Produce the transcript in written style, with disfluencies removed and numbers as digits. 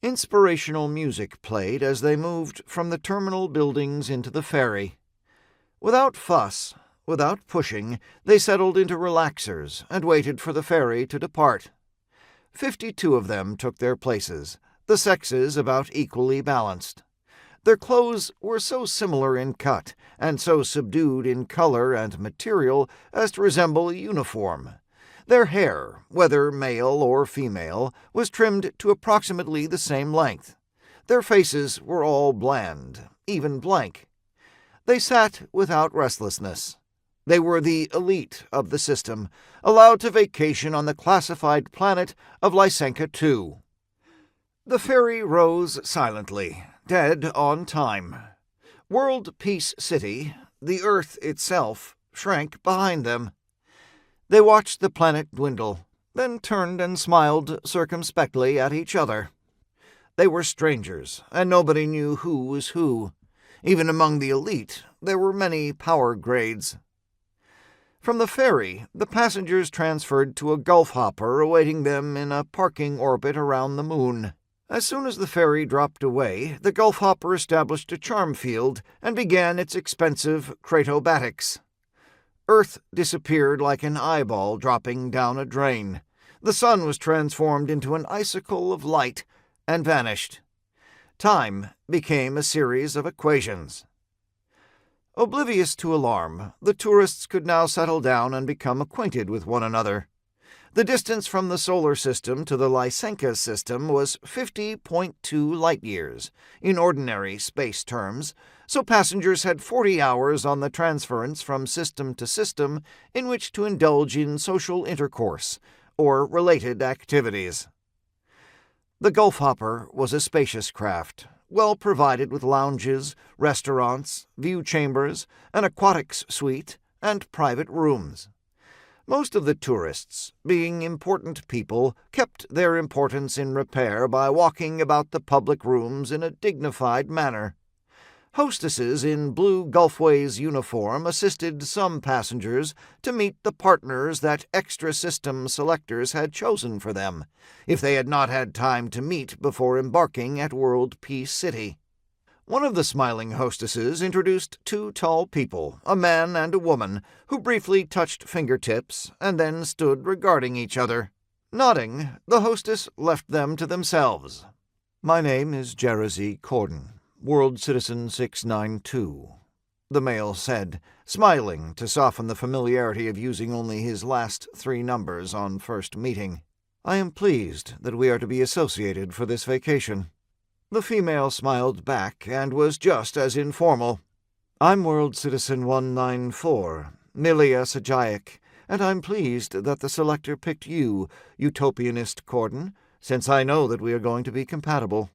Inspirational music played as they moved from the terminal buildings into the ferry. Without fuss, without pushing, they settled into relaxers and waited for the ferry to depart. 52 of them took their places, the sexes about equally balanced. Their clothes were so similar in cut and so subdued in color and material as to resemble a uniform. Their hair, whether male or female, was trimmed to approximately the same length. Their faces were all bland, even blank. They sat without restlessness. They were the elite of the system, allowed to vacation on the classified planet of Lysenka II. The ferry rose silently, dead on time. World Peace City, the Earth itself, shrank behind them. They watched the planet dwindle, then turned and smiled circumspectly at each other. They were strangers, and nobody knew who was who. Even among the elite, there were many power grades. From the ferry, the passengers transferred to a Gulf hopper awaiting them in a parking orbit around the moon. As soon as the ferry dropped away, the Gulf hopper established a charm field and began its expensive cratobatics. Earth disappeared like an eyeball dropping down a drain. The sun was transformed into an icicle of light and vanished. Time became a series of equations. Oblivious to alarm, the tourists could now settle down and become acquainted with one another. The distance from the solar system to the Lysenka system was 50.2 light-years, in ordinary space terms, so passengers had 40 hours on the transference from system to system in which to indulge in social intercourse or related activities. The Gulf hopper was a spacious craft, well provided with lounges, restaurants, view chambers, an aquatics suite, and private rooms. Most of the tourists, being important people, kept their importance in repair by walking about the public rooms in a dignified manner. Hostesses in blue Gulfways uniform assisted some passengers to meet the partners that extra system selectors had chosen for them, if they had not had time to meet before embarking at World Peace City. One of the smiling hostesses introduced two tall people, a man and a woman, who briefly touched fingertips and then stood regarding each other. Nodding, the hostess left them to themselves. "My name is Jerzy Corden, World Citizen 692, the male said, smiling to soften the familiarity of using only his last 3 numbers on first meeting. "I am pleased that we are to be associated for this vacation." The female smiled back and was just as informal. "I'm World Citizen 194, Millia Sajayak, and I'm pleased that the selector picked you, utopianist Corden, since I know that we are going to be compatible."